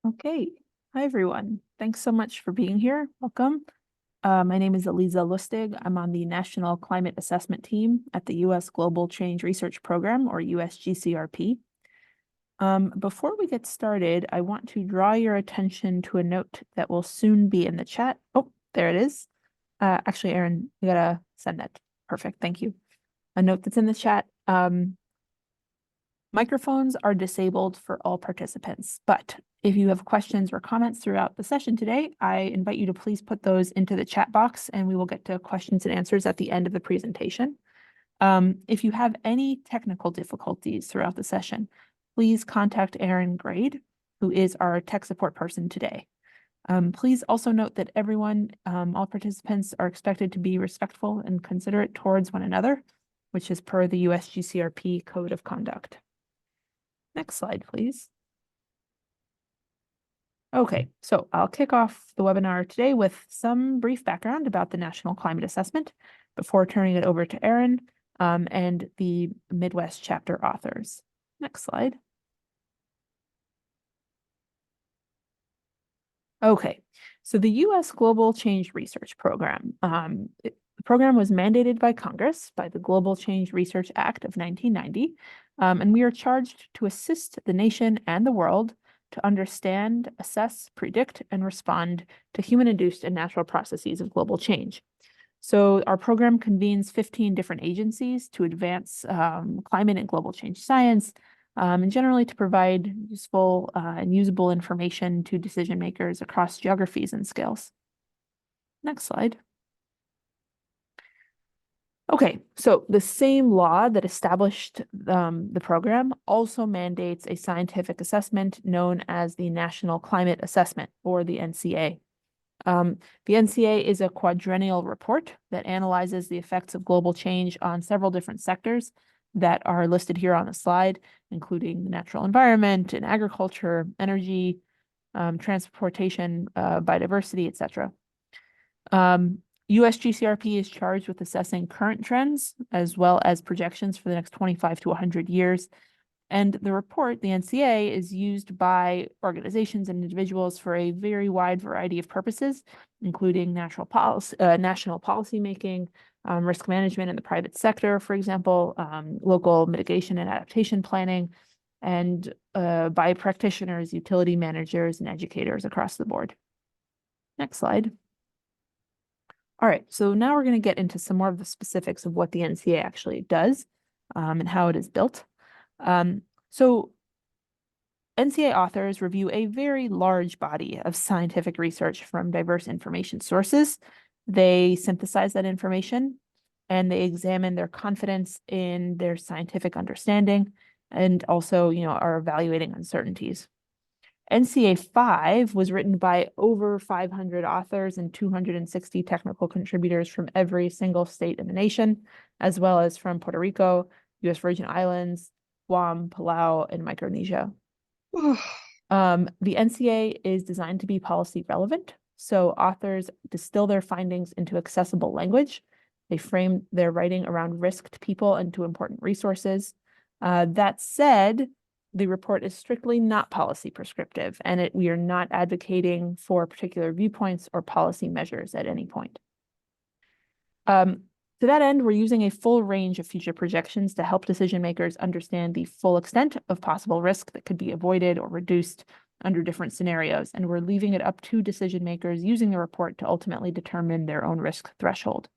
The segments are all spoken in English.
Okay. Hi, everyone. Thanks so much for being here. Welcome. My name is Eliza Lustig. I'm on the National Climate Assessment Team at the U.S. Global Change Research Program, or USGCRP. Before we get started, I want to draw your attention to a note that will soon be in the chat. Oh, there it is. Actually, Erin, you gotta send that. Perfect. Thank you. A note that's in the chat. Microphones are disabled for all participants, but if you have questions or comments throughout the session today, I invite you to please put those into the chat box and we will get to questions and answers at the end of the presentation. If you have any technical difficulties throughout the session, please contact Erin Grade, who is our tech support person today. Please also note that everyone, all participants are expected to be respectful and considerate towards one another, which is per the USGCRP Code of Conduct. Next slide, please. Okay, so I'll kick off the webinar today with some brief background about the National Climate Assessment before turning it over to Erin and the Midwest chapter authors. Next slide. Okay, so the U.S. Global Change Research Program. The program was mandated by Congress by the Global Change Research Act of 1990, and we are charged to assist the nation and the world to understand, assess, predict, and respond to human-induced and natural processes of global change. So our program convenes 15 different agencies to advance climate and global change science, and generally to provide useful and usable information to decision makers across geographies and scales. Next slide. Okay, so the same law that established the program also mandates a scientific assessment known as the National Climate Assessment, or the NCA. The NCA is a quadrennial report that analyzes the effects of global change on several different sectors that are listed here on the slide, including the natural environment and agriculture, energy, transportation, biodiversity, etc. USGCRP is charged with assessing current trends as well as projections for the next 25 to 100 years. And the report, the NCA, is used by organizations and individuals for a very wide variety of purposes, including national policy making, risk management in the private sector, for example, local mitigation and adaptation planning, and by practitioners, utility managers, and educators across the board. Next slide. All right, so now we're going to get into some more of the specifics of what the NCA actually does and how it is built. So NCA authors review a very large body of scientific research from diverse information sources. They synthesize that information and they examine their confidence in their scientific understanding and also, are evaluating uncertainties. NCA5 was written by over 500 authors and 260 technical contributors from every single state in the nation, as well as from Puerto Rico, U.S. Virgin Islands, Guam, Palau, and Micronesia. The NCA is designed to be policy relevant, so authors distill their findings into accessible language. They frame their writing around risk to people and to important resources. That said, the report is strictly not policy prescriptive, and we are not advocating for particular viewpoints or policy measures at any point. To that end, we're using a full range of future projections to help decision makers understand the full extent of possible risk that could be avoided or reduced under different scenarios, and we're leaving it up to decision makers using the report to ultimately determine their own risk threshold.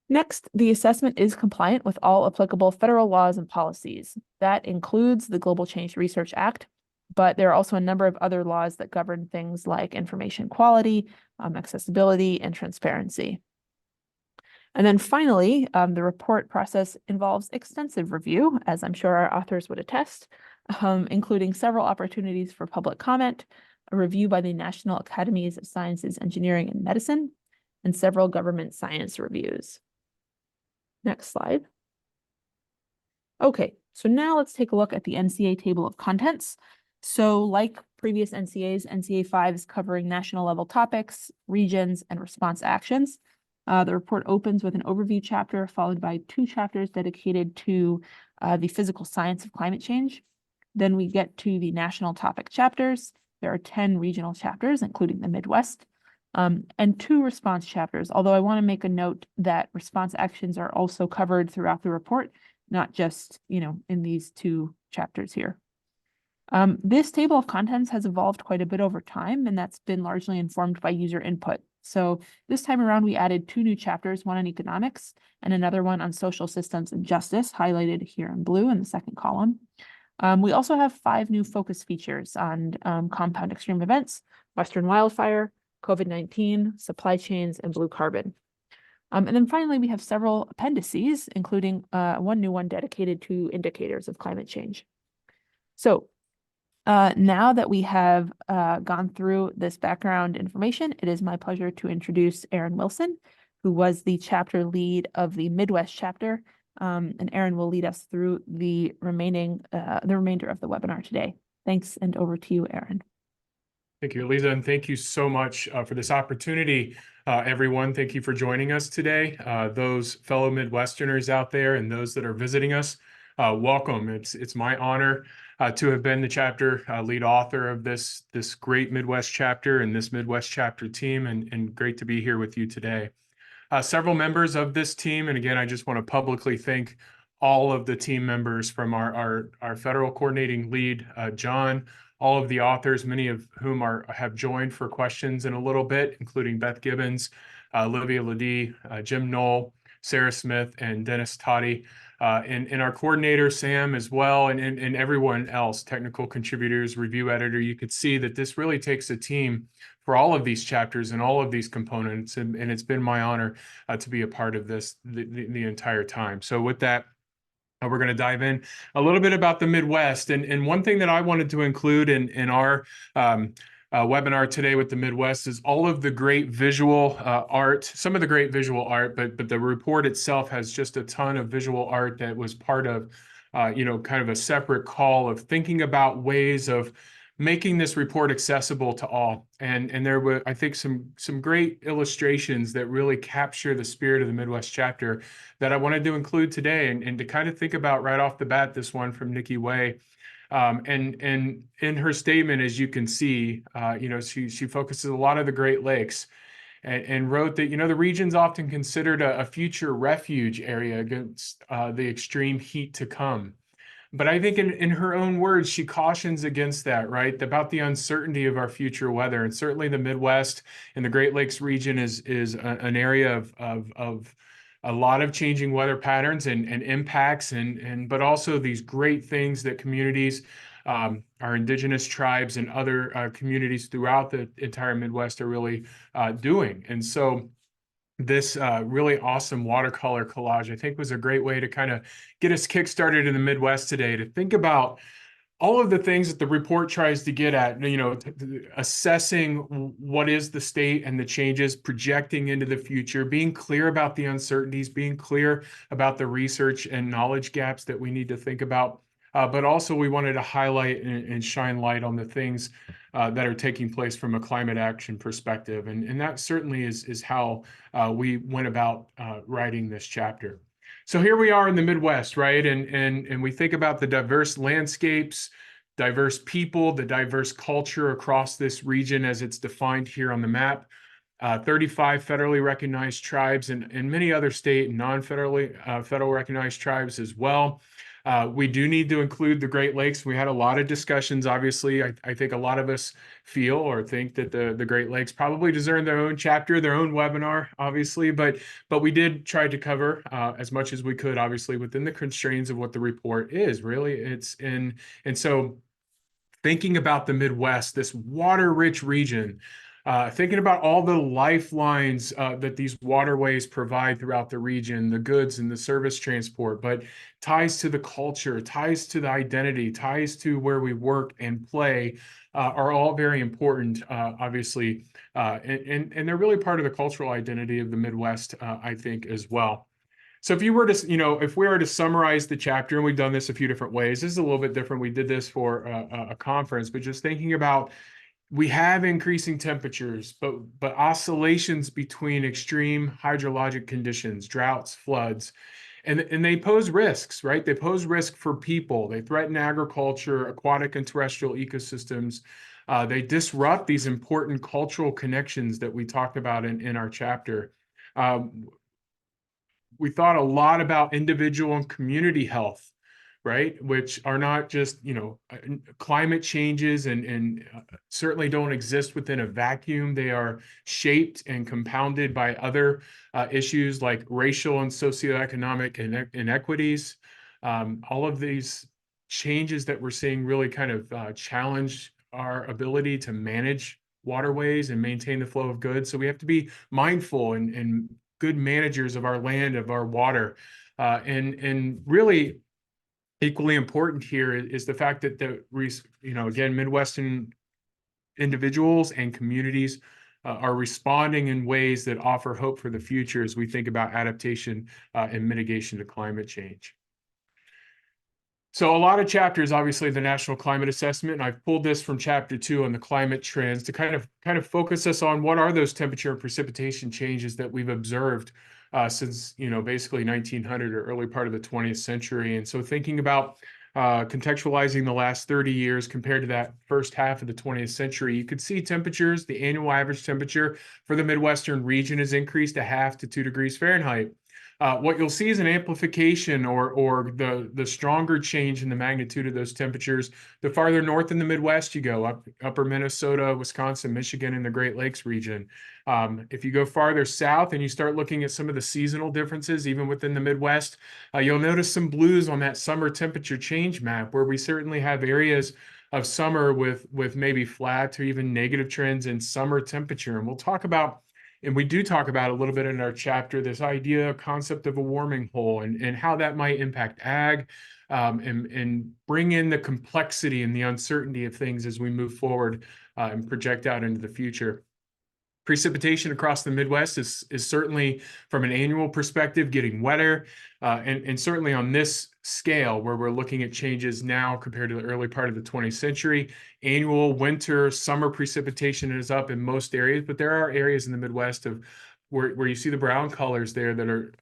Next, the assessment is compliant with all applicable federal laws and policies. That includes the Global Change Research Act, but there are also a number of other laws that govern things like information quality, accessibility, and transparency. And then finally, the report process involves extensive review, as I'm sure our authors would attest, including several opportunities for public comment, a review by the National Academies of Sciences, Engineering, and Medicine, and several government science reviews. Next slide. Okay, so now let's take a look at the NCA table of contents. So like previous NCAs, NCA5 is covering national level topics, regions, and response actions. The report opens with an overview chapter followed by 2 chapters dedicated to the physical science of climate change. Then we get to the national topic chapters. There are 10 regional chapters, including the Midwest, and 2 response chapters, although I want to make a note that response actions are also covered throughout the report, not just, in these 2 chapters here. This table of contents has evolved quite a bit over time, and that's been largely informed by user input. So this time around, we added 2 new chapters, one on economics and another one on social systems and justice, highlighted here in blue in the second column. We also have 5 new focus features on compound extreme events, Western wildfire, COVID-19, supply chains, and blue carbon. And then finally, we have several appendices, including one new one dedicated to indicators of climate change. So now that we have gone through this background information, it is my pleasure to introduce Erin Wilson, who was the chapter lead of the Midwest chapter. And Erin will lead us through the remainder of the webinar today. Thanks, and over to you, Erin. Thank you, Eliza, and thank you so much for this opportunity. Everyone, thank you for joining us today. Those fellow Midwesterners out there and those that are visiting us, welcome. It's my honor to have been the chapter lead author of this great Midwest chapter and this Midwest chapter team, and great to be here with you today. Several members of this team, and again, I just want to publicly thank all of the team members from our federal coordinating lead, John, all of the authors, many of whom have joined for questions in a little bit, including Beth Gibbons, Olivia Ledee, Jim Knoll, Sarah Smith, and Dennis Toddy, and our coordinator, Sam, as well, and everyone else, technical contributors, review editor. You could see that this really takes a team for all of these chapters and all of these components, and it's been my honor to be a part of this the entire time. So with that, we're going to dive in a little bit about the Midwest. And one thing that I wanted to include in our webinar today with the Midwest is all of the great visual art, some of the great visual art, but the report itself has just a ton of visual art that was part of, kind of a separate call of thinking about ways of making this report accessible to all. And there were, I think, some great illustrations that really capture the spirit of the Midwest chapter that I wanted to include today, and to kind of think about right off the bat, this one from Nikki Way. And in her statement, as you can see, she focuses a lot of the Great Lakes, and wrote that, the region's often considered a future refuge area against the extreme heat to come. But I think in her own words, she cautions against that, right? About the uncertainty of our future weather. And certainly the Midwest and the Great Lakes region is an area of a lot of changing weather patterns and impacts, but also these great things that communities, our indigenous tribes and other communities throughout the entire Midwest are really doing. And so this really awesome watercolor collage, I think, was a great way to kind of get us kickstarted in the Midwest today, to think about all of the things that the report tries to get at, assessing what is the state and the changes, projecting into the future, being clear about the uncertainties, being clear about the research and knowledge gaps that we need to think about. But also we wanted to highlight and shine light on the things that are taking place from a climate action perspective. And that certainly is how we went about writing this chapter. So here we are in the Midwest, right? And we think about the diverse landscapes, diverse people, the diverse culture across this region as it's defined here on the map. 35 federally recognized tribes and many other state and non-federally federal recognized tribes as well. We do need to include the Great Lakes. We had a lot of discussions. Obviously, I think a lot of us feel or think that the Great Lakes probably deserve their own chapter, their own webinar, obviously. But we did try to cover as much as we could, obviously, within the constraints of what the report is. Really, and so thinking about the Midwest, this water-rich region, thinking about all the lifelines that these waterways provide throughout the region, the goods and the service transport, but ties to the culture, ties to the identity, ties to where we work and play, are all very important, obviously, and they're really part of the cultural identity of the Midwest, I think, as well. So if you were to, if we were to summarize the chapter, and we've done this a few different ways, this is a little bit different. We did this for a conference, but just thinking about, we have increasing temperatures, but oscillations between extreme hydrologic conditions, droughts, floods, And they pose risks, right? They pose risk for people. They threaten agriculture, aquatic and terrestrial ecosystems. They disrupt these important cultural connections that we talked about in our chapter. We thought a lot about individual and community health, right? Which are not just, climate changes and certainly don't exist within a vacuum. They are shaped and compounded by other issues like racial and socioeconomic inequities. All of these changes that we're seeing really kind of challenge our ability to manage waterways and maintain the flow of goods. So we have to be mindful and good managers of our land, of our water. And really equally important here is the fact that again, Midwestern individuals and communities are responding in ways that offer hope for the future as we think about adaptation and mitigation to climate change. So a lot of chapters, obviously, the National Climate Assessment, and I've pulled this from chapter 2 on the climate trends to kind of focus us on what are those temperature and precipitation changes that we've observed since, basically 1900 or early part of the 20th century. And so thinking about contextualizing the last 30 years compared to that first half of the 20th century, you could see temperatures, the annual average temperature for the Midwestern region has increased 1/2 to 2 degrees Fahrenheit. What you'll see is an amplification or the stronger change in the magnitude of those temperatures the farther north in the Midwest you go, upper Minnesota, Wisconsin, Michigan, and the Great Lakes region. If you go farther south and you start looking at some of the seasonal differences, even within the Midwest, you'll notice some blues on that summer temperature change map, where we certainly have areas of summer with maybe flat or even negative trends in summer temperature. And we'll talk about, and we do talk about a little bit in our chapter, this concept of a warming hole and how that might impact ag, and bring in the complexity and the uncertainty of things as we move forward and project out into the future. Precipitation across the Midwest is certainly, from an annual perspective, getting wetter, and certainly on this scale where we're looking at changes now compared to the early part of the 20th century. Annual winter, summer precipitation is up in most areas, but there are areas in the Midwest where you see the brown colors there that are,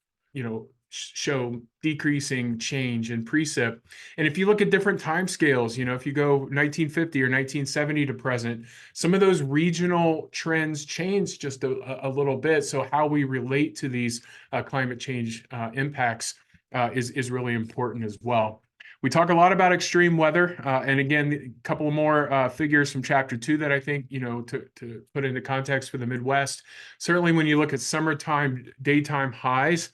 show decreasing change in precip. And if you look at different time scales, if you go 1950 or 1970 to present, some of those regional trends change just a little bit. So how we relate to these climate change impacts is really important as well. We talk a lot about extreme weather, and again, a couple more figures from chapter 2 that I think, to put into context for the Midwest. Certainly when you look at summertime daytime highs,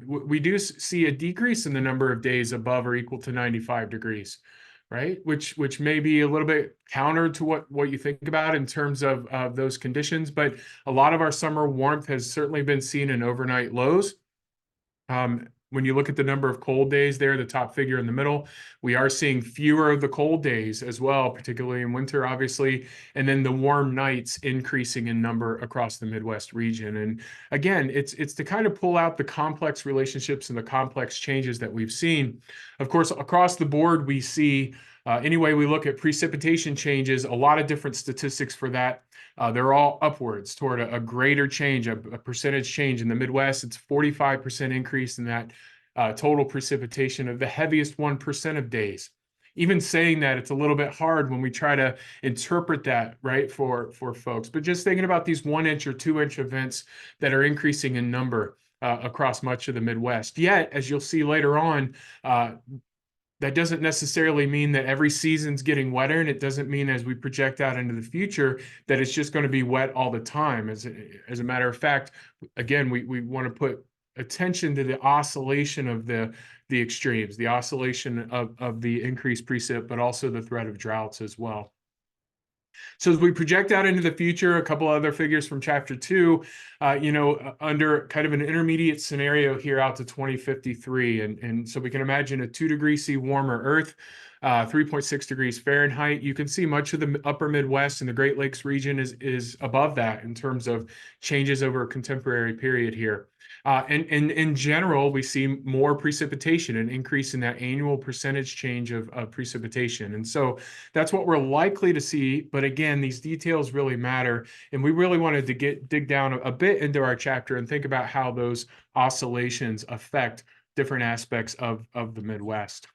we do see a decrease in the number of days above or equal to 95 degrees, right? Which may be a little bit counter to what you think about in terms of those conditions, but a lot of our summer warmth has certainly been seen in overnight lows. When you look at the number of cold days there, the top figure in the middle, we are seeing fewer of the cold days as well, particularly in winter, obviously, and then the warm nights increasing in number across the Midwest region. And again, it's to kind of pull out the complex relationships and the complex changes that we've seen. Of course, across the board, we see, any way we look at precipitation changes, a lot of different statistics for that. They're all upwards toward a greater change, a percentage change. In the Midwest, it's 45% increase in that total precipitation of the heaviest 1% of days. Even saying that, it's a little bit hard when we try to interpret that, right, for folks. But just thinking about these 1-inch or 2-inch events that are increasing in number across much of the Midwest. Yet, as you'll see later on, that doesn't necessarily mean that every season's getting wetter, and it doesn't mean as we project out into the future that it's just going to be wet all the time. As a matter of fact, again, we want to put attention to the oscillation of the extremes, the oscillation of the increased precip, but also the threat of droughts as well. So as we project out into the future, a couple other figures from chapter 2, under kind of an intermediate scenario here out to 2053. And so we can imagine a 2 degrees C warmer Earth, 3.6 degrees Fahrenheit. You can see much of the upper Midwest and the Great Lakes region is above that in terms of changes over a contemporary period here. And in general, we see more precipitation, an increase in that annual percentage change of precipitation. And so that's what we're likely to see. But again, these details really matter. And we really wanted to dig down a bit into our chapter and think about how those oscillations affect different aspects of the Midwest.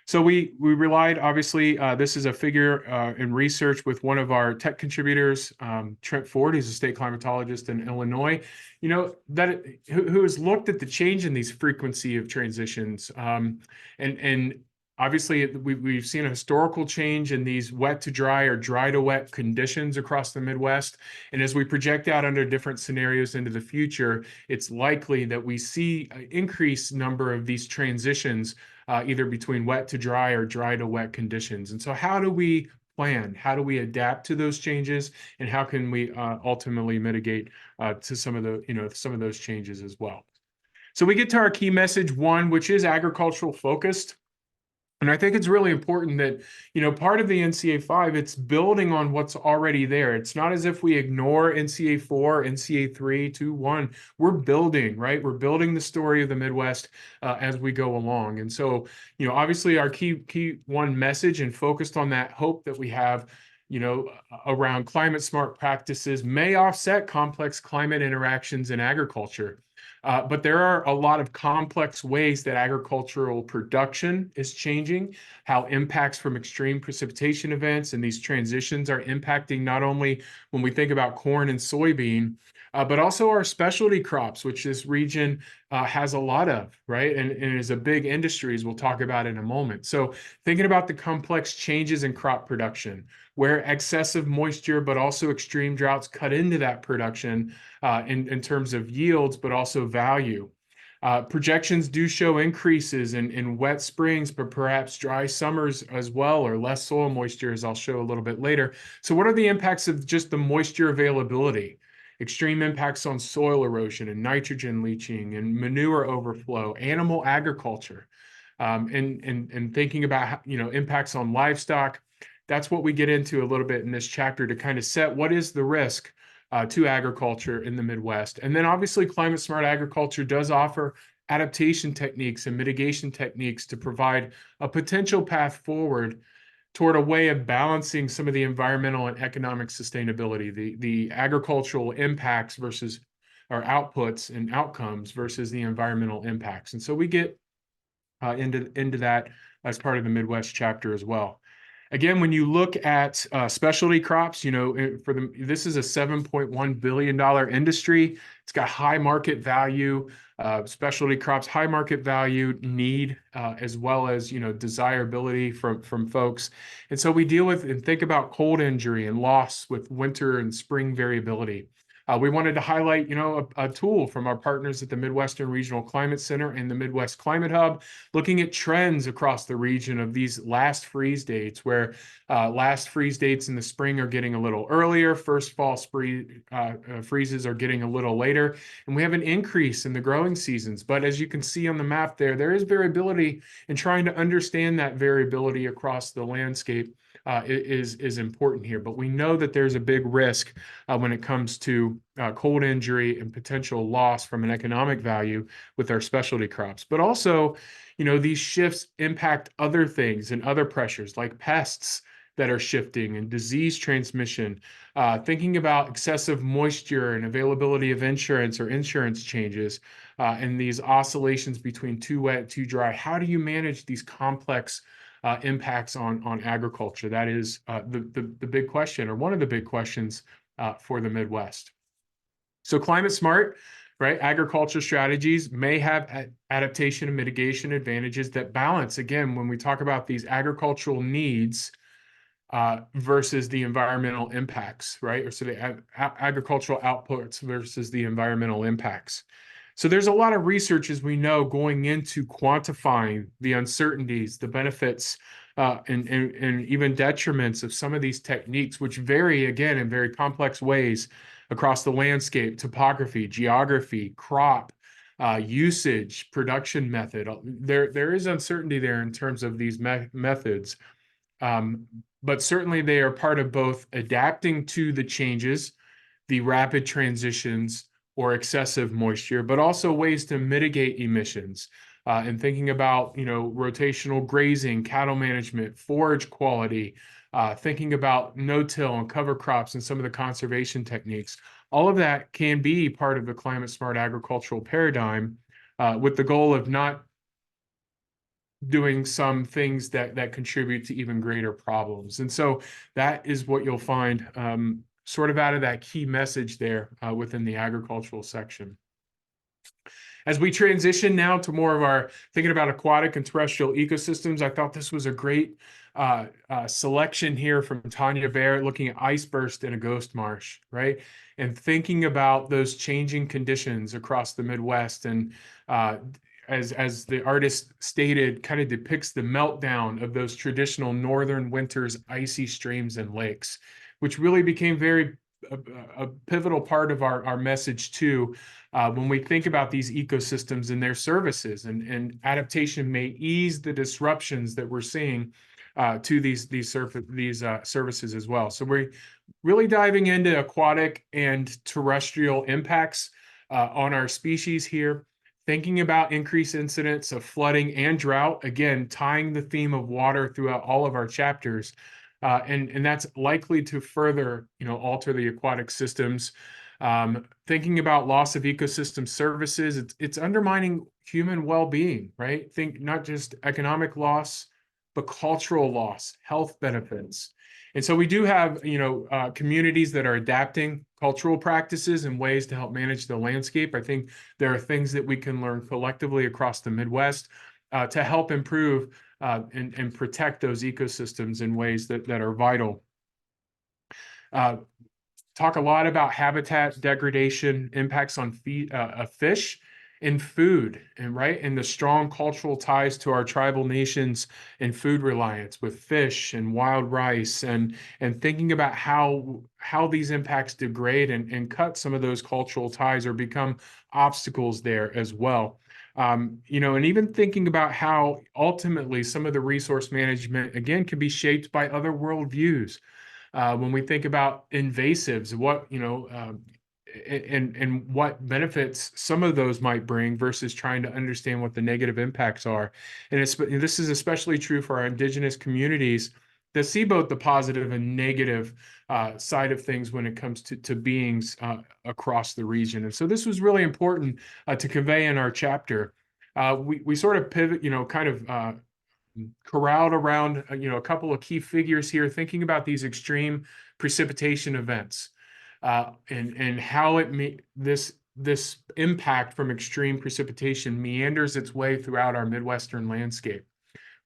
So we relied, obviously, this is a figure in research with one of our tech contributors, Trent Ford. He's a state climatologist in Illinois, who has looked at the change in these frequency of transitions. And obviously, we've seen a historical change in these wet to dry or dry to wet conditions across the Midwest. And as we project out under different scenarios into the future, it's likely that we see an increased number of these transitions either between wet to dry or dry to wet conditions. And so how do we plan? How do we adapt to those changes? And how can we ultimately mitigate to some of those changes as well? So we get to our key message one, which is agricultural focused. And I think it's really important that, part of the NCA5, it's building on what's already there. It's not as if we ignore NCA4, NCA3, 2, 1. We're building, right? We're building the story of the Midwest as we go along. And so, obviously our key one message and focused on that hope that we have, around climate smart practices may offset complex climate interactions in agriculture. But there are a lot of complex ways that agricultural production is changing, how impacts from extreme precipitation events and these transitions are impacting not only when we think about corn and soybean, but also our specialty crops, which this region has a lot of, right? And is a big industry, as we'll talk about in a moment. So thinking about the complex changes in crop production, where excessive moisture, but also extreme droughts cut into that production in terms of yields, but also value. Projections do show increases in wet springs, but perhaps dry summers as well, or less soil moisture, as I'll show a little bit later. So what are the impacts of just the moisture availability? Extreme impacts on soil erosion and nitrogen leaching and manure overflow, animal agriculture, and thinking about, impacts on livestock. That's what we get into a little bit in this chapter to kind of set what is the risk to agriculture in the Midwest. And then obviously climate smart agriculture does offer adaptation techniques and mitigation techniques to provide a potential path forward toward a way of balancing some of the environmental and economic sustainability, the agricultural impacts versus our outputs and outcomes versus the environmental impacts. And so we get into that as part of the Midwest chapter as well. Again, when you look at specialty crops, this is a $7.1 billion industry. It's got high market value, specialty crops, high market value need, as well as, desirability from folks. And so we deal with and think about cold injury and loss with winter and spring variability. We wanted to highlight, a tool from our partners at the Midwestern Regional Climate Center and the Midwest Climate Hub, looking at trends across the region of these last freeze dates, where last freeze dates in the spring are getting a little earlier, first fall freezes are getting a little later, and we have an increase in the growing seasons. But as you can see on the map there is variability, and trying to understand that variability across the landscape is important here. But we know that there's a big risk when it comes to cold injury and potential loss from an economic value with our specialty crops. But also, these shifts impact other things and other pressures like pests that are shifting and disease transmission, thinking about excessive moisture and availability of insurance or insurance changes, and these oscillations between too wet, too dry. How do you manage these complex impacts on agriculture? That is the big question, or one of the big questions for the Midwest. So climate smart, right? Agriculture strategies may have adaptation and mitigation advantages that balance, again, when we talk about these agricultural needs versus the environmental impacts, right? Or so the agricultural outputs versus the environmental impacts. So there's a lot of research, as we know, going into quantifying the uncertainties, the benefits, and even detriments of some of these techniques, which vary, again, in very complex ways across the landscape, topography, geography, crop, usage, production method. There is uncertainty there in terms of these methods. But certainly they are part of both adapting to the changes, the rapid transitions, or excessive moisture, but also ways to mitigate emissions. And thinking about, rotational grazing, cattle management, forage quality, thinking about no-till and cover crops and some of the conservation techniques. All of that can be part of the climate smart agricultural paradigm, with the goal of not doing some things that contribute to even greater problems. And so that is what you'll find, sort of out of that key message there, within the agricultural section. As we transition now to more of our thinking about aquatic and terrestrial ecosystems, I thought this was a great selection here from Tanya Barrett, looking at ice burst in a ghost marsh, right? And thinking about those changing conditions across the Midwest. And as the artist stated, kind of depicts the meltdown of those traditional northern winters, icy streams and lakes, which really became a pivotal part of our message too, when we think about these ecosystems and their services, and adaptation may ease the disruptions that we're seeing to these services as well. So we're really diving into aquatic and terrestrial impacts on our species here, thinking about increased incidents of flooding and drought, again, tying the theme of water throughout all of our chapters. And that's likely to further, alter the aquatic systems. Thinking about loss of ecosystem services, it's undermining human well-being, right? Think not just economic loss, but cultural loss, health benefits. And so we do have, communities that are adapting cultural practices and ways to help manage the landscape. I think there are things that we can learn collectively across the Midwest to help improve and protect those ecosystems in ways that are vital. Talk a lot about habitat degradation, impacts on fish and food, and the strong cultural ties to our tribal nations and food reliance with fish and wild rice, and thinking about how these impacts degrade and cut some of those cultural ties or become obstacles there as well. And even thinking about how ultimately some of the resource management, again, can be shaped by other worldviews. When we think about invasives, what, and what benefits some of those might bring versus trying to understand what the negative impacts are. And this is especially true for our indigenous communities that see both the positive and negative side of things when it comes to beings across the region. And so this was really important to convey in our chapter. We sort of pivot, kind of corralled around, a couple of key figures here, thinking about these extreme precipitation events, and how this impact from extreme precipitation meanders its way throughout our Midwestern landscape,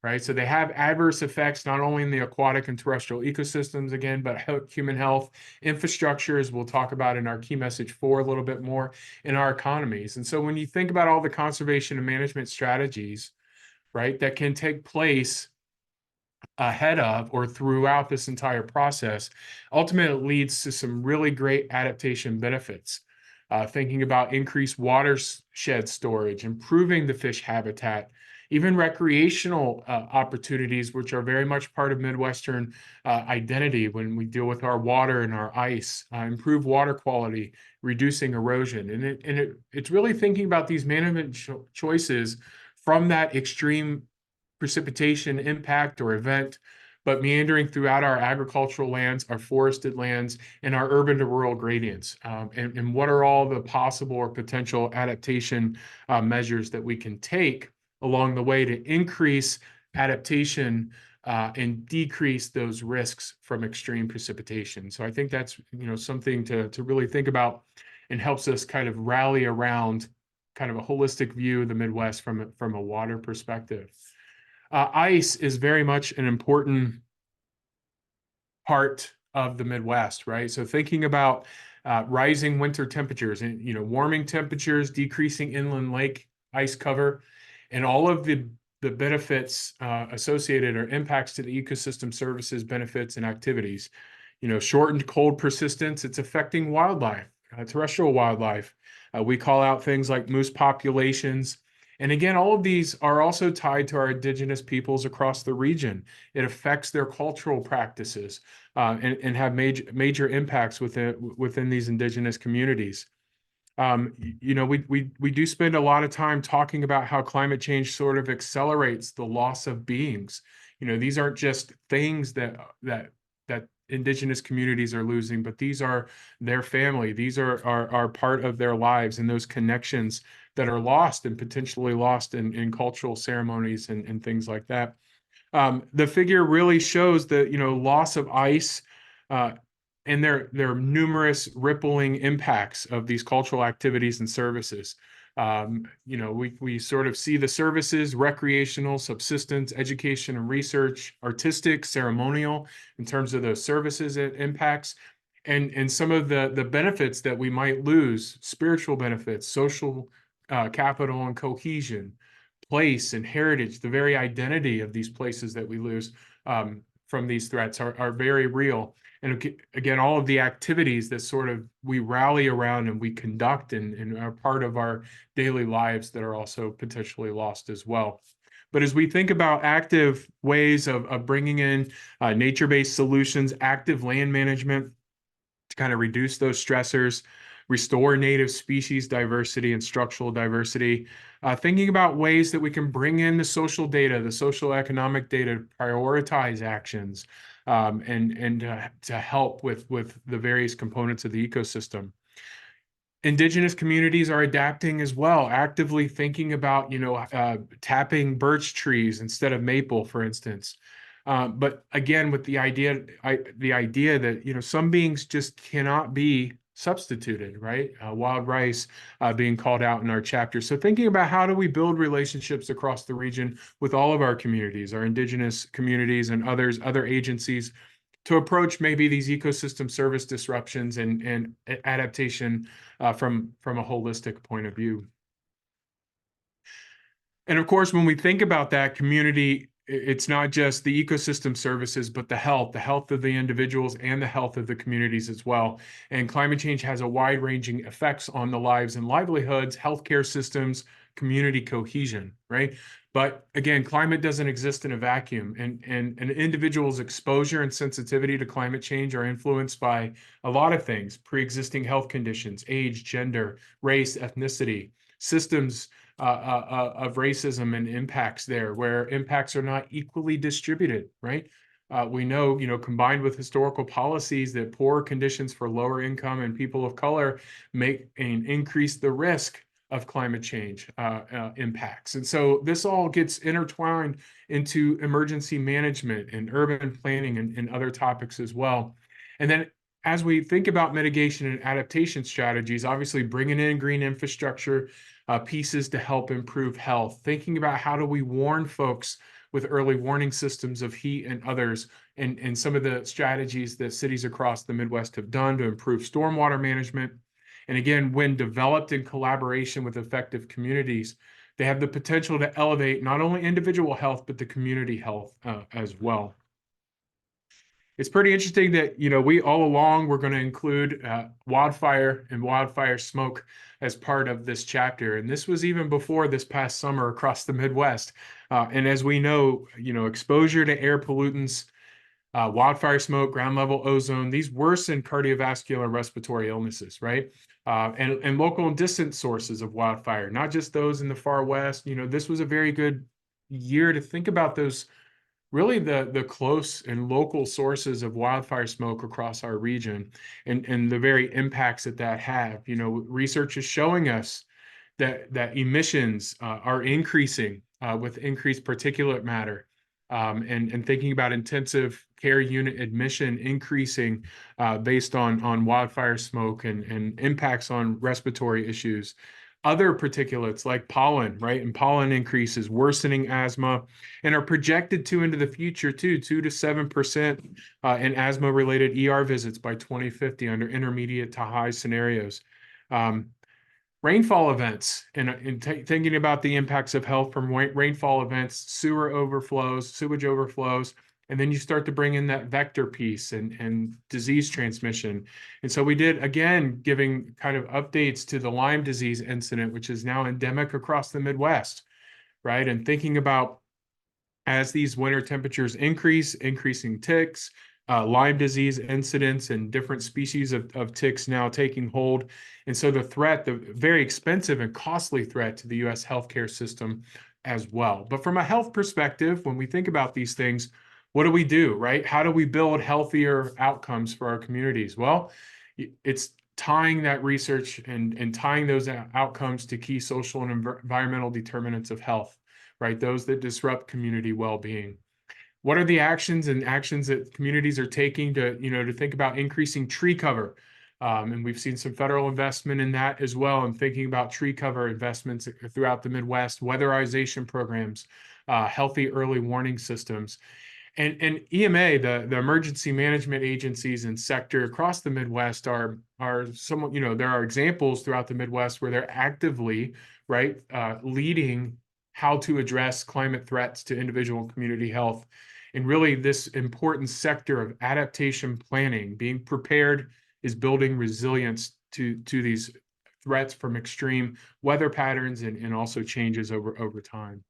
right? So they have adverse effects not only in the aquatic and terrestrial ecosystems, again, but human health, infrastructure, as we'll talk about in our key message 4 a little bit more, in our economies. And so when you think about all the conservation and management strategies, right, that can take place ahead of or throughout this entire process, ultimately it leads to some really great adaptation benefits. Thinking about increased watershed storage, improving the fish habitat, even recreational opportunities, which are very much part of Midwestern identity when we deal with our water and our ice, improve water quality, reducing erosion. And it's really thinking about these management choices from that extreme precipitation impact or event, but meandering throughout our agricultural lands, our forested lands, and our urban to rural gradients. And what are all the possible or potential adaptation measures that we can take along the way to increase adaptation and decrease those risks from extreme precipitation. So I think that's, something to really think about, and helps us kind of rally around kind of a holistic view of the Midwest from a water perspective. Ice is very much an important part of the Midwest, right? So thinking about rising winter temperatures and, warming temperatures, decreasing inland lake ice cover, and all of the benefits associated or impacts to the ecosystem services, benefits, and activities. Shortened cold persistence, it's affecting wildlife, terrestrial wildlife. We call out things like moose populations. And again, all of these are also tied to our indigenous peoples across the region. It affects their cultural practices and have major impacts within these indigenous communities. We do spend a lot of time talking about how climate change sort of accelerates the loss of beings. These aren't just things that indigenous communities are losing, but these are their family. These are part of their lives, and those connections that are lost and potentially lost in cultural ceremonies and things like that. The figure really shows the loss of ice uh, and their numerous rippling impacts of these cultural activities and services. We sort of see the services: recreational, subsistence, education and research, artistic, ceremonial, in terms of those services it impacts, and some of the benefits that we might lose: spiritual benefits, social capital and cohesion, place and heritage. The very identity of these places that we lose from these threats are very real. And again, all of the activities that sort of we rally around and we conduct and are part of our daily lives that are also potentially lost as well. But as we think about active ways of bringing in nature-based solutions, active land management to kind of reduce those stressors, restore native species diversity and structural diversity, thinking about ways that we can bring in the social data, the social economic data to prioritize actions, and to help with the various components of the ecosystem. Indigenous communities are adapting as well, actively thinking about, tapping birch trees instead of maple, for instance. But again, with the idea that, some beings just cannot be substituted, right? Wild rice being called out in our chapter. So thinking about how do we build relationships across the region with all of our communities, our indigenous communities and other agencies, to approach maybe these ecosystem service disruptions and adaptation from a holistic point of view. And of course, when we think about that community, it's not just the ecosystem services, but the health of the individuals and the health of the communities as well. And climate change has a wide-ranging effects on the lives and livelihoods, healthcare systems, community cohesion, right? But again, climate doesn't exist in a vacuum, and an individual's exposure and sensitivity to climate change are influenced by a lot of things: pre-existing health conditions, age, gender, race, ethnicity, systems of racism and impacts there, where impacts are not equally distributed, right? We know, combined with historical policies, that poor conditions for lower income and people of color make and increase the risk of climate change impacts. And so this all gets intertwined into emergency management and urban planning and other topics as well. And then as we think about mitigation and adaptation strategies, obviously bringing in green infrastructure pieces to help improve health, thinking about how do we warn folks with early warning systems of heat and others, and some of the strategies that cities across the Midwest have done to improve stormwater management. And again, when developed in collaboration with effective communities, they have the potential to elevate not only individual health, but the community health as well. It's pretty interesting that, we all along we're going to include wildfire and wildfire smoke as part of this chapter. And this was even before this past summer across the Midwest. And as we know, exposure to air pollutants, wildfire smoke, ground level ozone, these worsen cardiovascular and respiratory illnesses, right? And local and distant sources of wildfire, not just those in the far west. This was a very good year to think about those, really the close and local sources of wildfire smoke across our region, and the very impacts that have. Research is showing us that emissions are increasing with increased particulate matter, and thinking about intensive care unit admission increasing based on wildfire smoke and impacts on respiratory issues. Other particulates like pollen, right? And pollen increases, worsening asthma, and are projected to into the future too, 2 to 7% in asthma-related ER visits by 2050 under intermediate to high scenarios. Rainfall events, and thinking about the impacts of health from rainfall events, sewer overflows, sewage overflows, and then you start to bring in that vector piece and disease transmission. And so we did, again, giving kind of updates to the Lyme disease incident, which is now endemic across the Midwest, right? And thinking about, as these winter temperatures increasing ticks, Lyme disease incidents and different species of ticks now taking hold. And so the threat, the very expensive and costly threat to the US healthcare system as well. But from a health perspective, when we think about these things, what do we do, right? How do we build healthier outcomes for our communities? Well, it's tying that research and tying those outcomes to key social and environmental determinants of health, right? Those that disrupt community well-being. What are the actions that communities are taking to think about increasing tree cover? And we've seen some federal investment in that as well, and thinking about tree cover investments throughout the Midwest, weatherization programs, healthy early warning systems. And EMA, the emergency management agencies and sector across the Midwest are somewhat, there are examples throughout the Midwest where they're actively, right, leading how to address climate threats to individual and community health. And really this important sector of adaptation planning, being prepared, is building resilience to these threats from extreme weather patterns and also changes over time.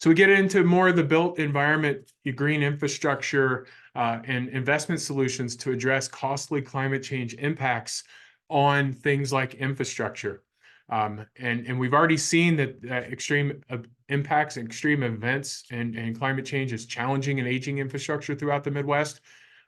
So we get into more of the built environment, green infrastructure, and investment solutions to address costly climate change impacts on things like infrastructure. And we've already seen that extreme impacts and extreme events and climate change is challenging and aging infrastructure throughout the Midwest.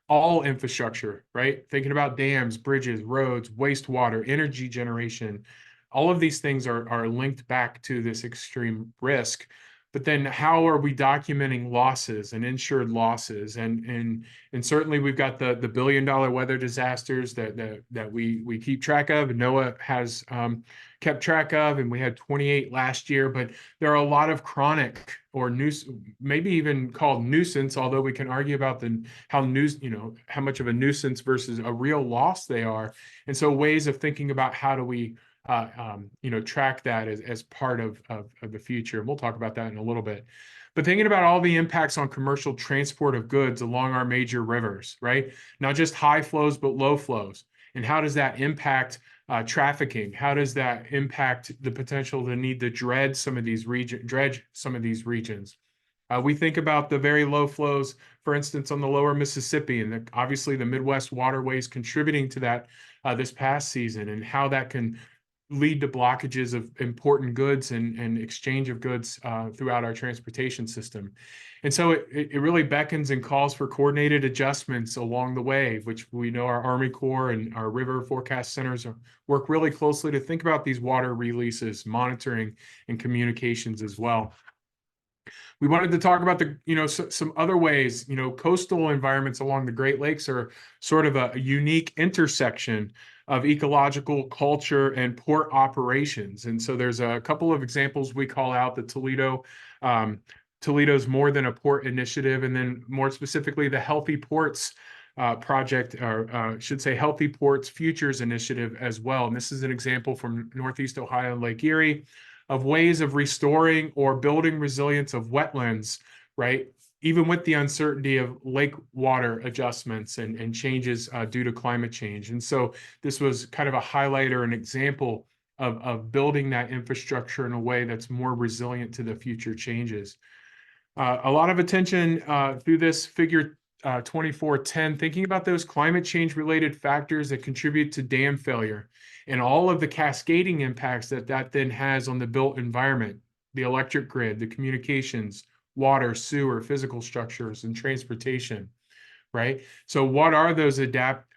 All infrastructure, right? Thinking about dams, bridges, roads, wastewater, energy generation, all of these things are linked back to this extreme risk. But then how are we documenting losses and insured losses? And certainly we've got the billion-dollar weather disasters that we keep track of, and NOAA has kept track of, and we had 28 last year. But there are a lot of chronic or maybe even called nuisance, although we can argue about how much of a nuisance versus a real loss they are. And so ways of thinking about how do we track that as part of the future. And we'll talk about that in a little bit. But thinking about all the impacts on commercial transport of goods along our major rivers, right? Not just high flows, but low flows. And how does that impact trafficking? How does that impact the potential to need to dredge some of these regions? We think about the very low flows, for instance, on the lower Mississippi, and obviously the Midwest waterways contributing to that this past season, and how that can lead to blockages of important goods and exchange of goods throughout our transportation system. And so it really beckons and calls for coordinated adjustments along the way, which we know our Army Corps and our river forecast centers work really closely to think about these water releases, monitoring, and communications as well. We wanted to talk about some other ways. Coastal environments along the Great Lakes are sort of a unique intersection of ecological culture and port operations. And so there's a couple of examples we call out: the Toledo's More Than a Port initiative, and then more specifically the Healthy Ports project, or should say Healthy Ports Futures initiative as well. And this is an example from Northeast Ohio and Lake Erie of ways of restoring or building resilience of wetlands, right? Even with the uncertainty of lake water adjustments and changes due to climate change. And so this was kind of a highlight or an example of building that infrastructure in a way that's more resilient to the future changes. A lot of attention through this figure 2410, thinking about those climate change related factors that contribute to dam failure and all of the cascading impacts that then has on the built environment, the electric grid, the communications, water, sewer, physical structures, and transportation, right? So what are those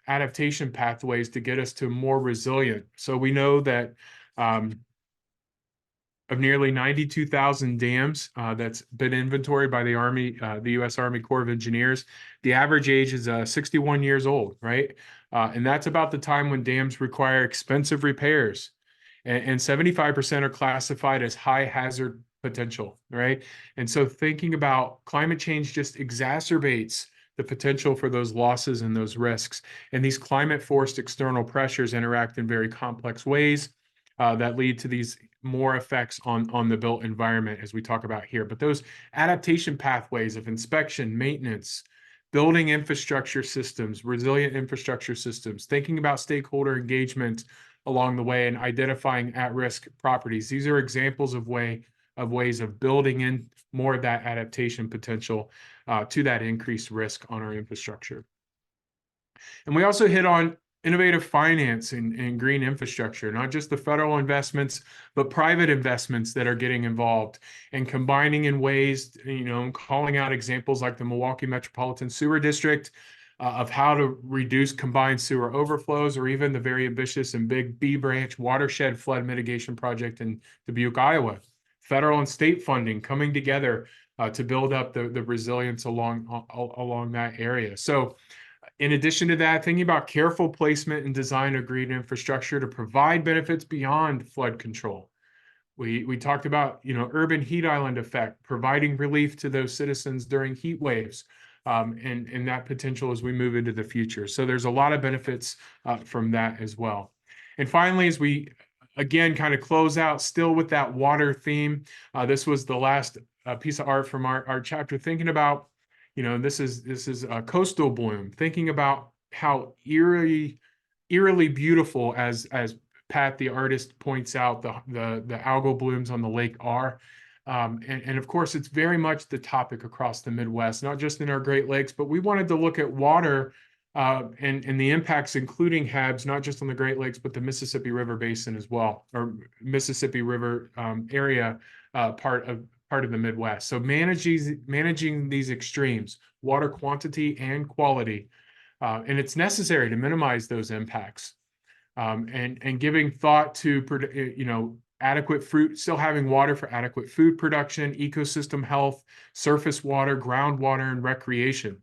adaptation pathways to get us to more resilient? So we know that of nearly 92,000 dams that's been inventoried by the Army, the U.S. Army Corps of Engineers, the average age is 61 years old, right? And that's about the time when dams require expensive repairs. And 75% are classified as high hazard potential, right? And so thinking about climate change just exacerbates the potential for those losses and those risks. And these climate-forced external pressures interact in very complex ways that lead to these more effects on the built environment, as we talk about here. But those adaptation pathways of inspection, maintenance, building infrastructure systems, resilient infrastructure systems, thinking about stakeholder engagement along the way, and identifying at-risk properties. These are examples of of ways of building in more of that adaptation potential to that increased risk on our infrastructure. And we also hit on innovative finance and green infrastructure, not just the federal investments, but private investments that are getting involved and combining in ways, calling out examples like the Milwaukee Metropolitan Sewer District of how to reduce combined sewer overflows, or even the very ambitious and big B Branch watershed flood mitigation project in Dubuque, Iowa. Federal and state funding coming together to build up the resilience along that area. So in addition to that, thinking about careful placement and design of green infrastructure to provide benefits beyond flood control. We talked about, urban heat island effect, providing relief to those citizens during heat waves, and that potential as we move into the future. So there's a lot of benefits from that as well. And finally, as we, again, kind of close out still with that water theme, this was the last piece of art from our chapter, thinking about, this is a coastal bloom, thinking about how eerily beautiful, as Pat, the artist, points out, the algal blooms on the lake are. And of course, it's very much the topic across the Midwest, not just in our Great Lakes, but we wanted to look at water and the impacts, including HABs, not just on the Great Lakes, but the Mississippi River Basin as well, or Mississippi River area part of the Midwest. So managing these extremes, water quantity and quality, and it's necessary to minimize those impacts. And giving thought to, adequate fruit, still having water for adequate food production, ecosystem health, surface water, groundwater, and recreation.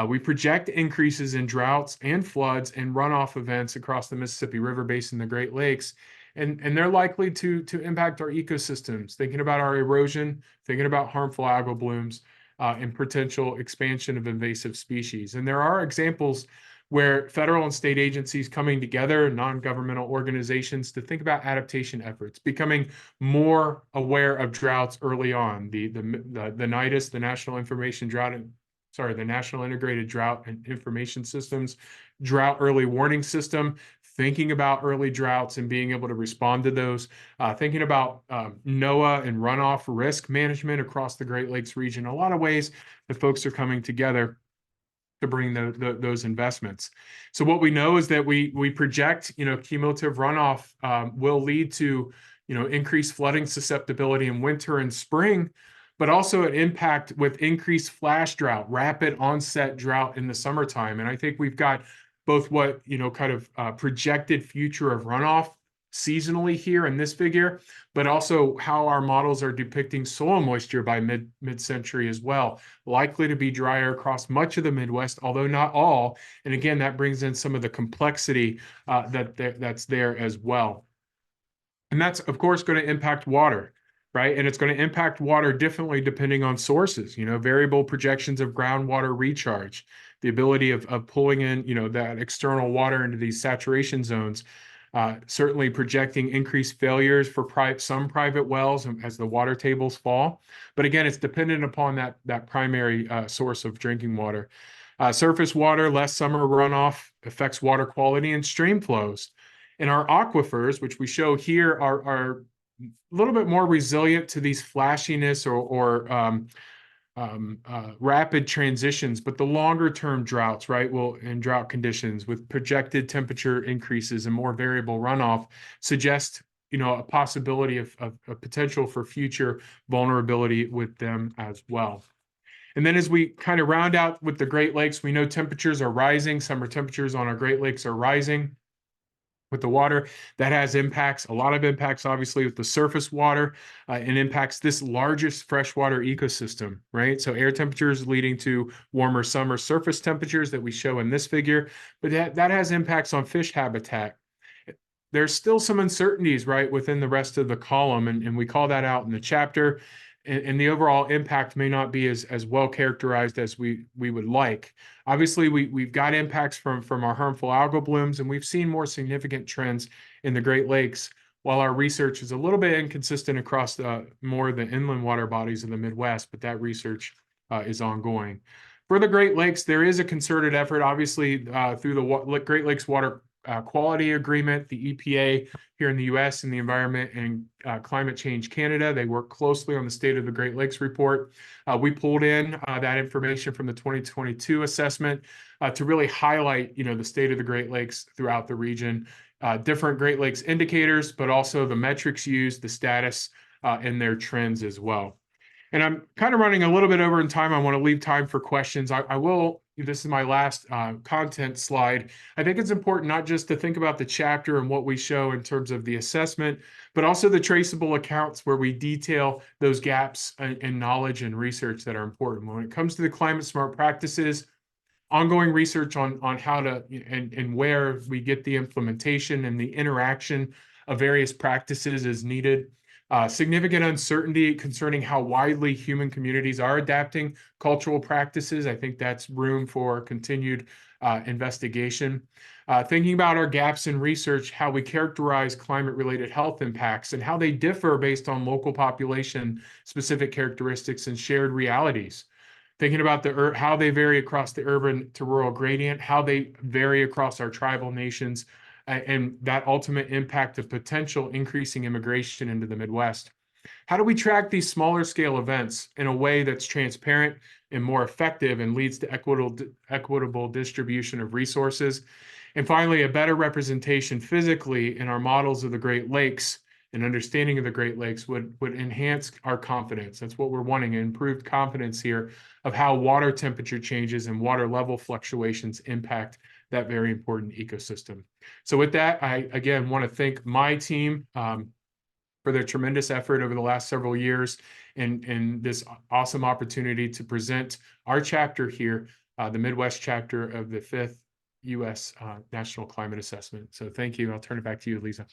We project increases in droughts and floods and runoff events across the Mississippi River Basin, the Great Lakes, and they're likely to impact our ecosystems, thinking about our erosion, thinking about harmful algal blooms, and potential expansion of invasive species. And there are examples where federal and state agencies coming together, non-governmental organizations, to think about adaptation efforts, becoming more aware of droughts early on. The NIDIS, the National Integrated Drought and Information Systems, Drought Early Warning System, thinking about early droughts and being able to respond to those, thinking about NOAA and runoff risk management across the Great Lakes region. A lot of ways that folks are coming together to bring those investments. So what we know is that we project, cumulative runoff will lead to, increased flooding susceptibility in winter and spring, but also an impact with increased flash drought, rapid onset drought in the summertime. And I think we've got both what, projected future of runoff seasonally here in this figure, but also how our models are depicting soil moisture by mid-century as well, likely to be drier across much of the Midwest, although not all. And again, that brings in some of the complexity that's there as well. And that's, of course, going to impact water, right? And it's going to impact water differently depending on sources, variable projections of groundwater recharge, the ability of pulling in, that external water into these saturation zones. Certainly projecting increased failures for some private wells as the water tables fall. But again, it's dependent upon that primary source of drinking water. Surface water, less summer runoff affects water quality and stream flows. And our aquifers, which we show here, are a little bit more resilient to these flashiness or rapid transitions, but the longer term droughts, right, in drought conditions with projected temperature increases and more variable runoff suggest, a possibility of a potential for future vulnerability with them as well. And then as we kind of round out with the Great Lakes, we know temperatures are rising. Summer temperatures on our Great Lakes are rising. With the water, that has impacts, a lot of impacts, obviously, with the surface water, and impacts this largest freshwater ecosystem, right? So air temperatures leading to warmer summer surface temperatures that we show in this figure, but that has impacts on fish habitat. There's still some uncertainties, right, within the rest of the column, and we call that out in the chapter. And the overall impact may not be as well characterized as we would like. Obviously, we've got impacts from our harmful algal blooms, and we've seen more significant trends in the Great Lakes, while our research is a little bit inconsistent across more of the inland water bodies of the Midwest, but that research is ongoing. For the Great Lakes, there is a concerted effort, obviously, through the Great Lakes Water Quality Agreement, the EPA here in the US, and the Environment and Climate Change Canada. They work closely on the State of the Great Lakes report. We pulled in that information from the 2022 assessment to really highlight, the state of the Great Lakes throughout the region, different Great Lakes indicators, but also the metrics used, the status, and their trends as well. And I'm kind of running a little bit over in time. I want to leave time for questions. I will, this is my last content slide. I think it's important not just to think about the chapter and what we show in terms of the assessment, but also the traceable accounts where we detail those gaps in knowledge and research that are important. When it comes to the climate smart practices, ongoing research on how to and where we get the implementation and the interaction of various practices is needed. Significant uncertainty concerning how widely human communities are adapting cultural practices. I think that's room for continued investigation. Thinking about our gaps in research, how we characterize climate-related health impacts and how they differ based on local population specific characteristics and shared realities. Thinking about how they vary across the urban to rural gradient, how they vary across our tribal nations, and that ultimate impact of potential increasing immigration into the Midwest. How do we track these smaller scale events in a way that's transparent and more effective and leads to equitable distribution of resources? And finally, a better representation physically in our models of the Great Lakes and understanding of the Great Lakes would enhance our confidence. That's what we're wanting, improved confidence here of how water temperature changes and water level fluctuations impact that very important ecosystem. So with that, I again want to thank my team for their tremendous effort over the last several years and this awesome opportunity to present our chapter here, the Midwest chapter of the 5th U.S. National Climate Assessment. So thank you. I'll turn it back to you, Lisa.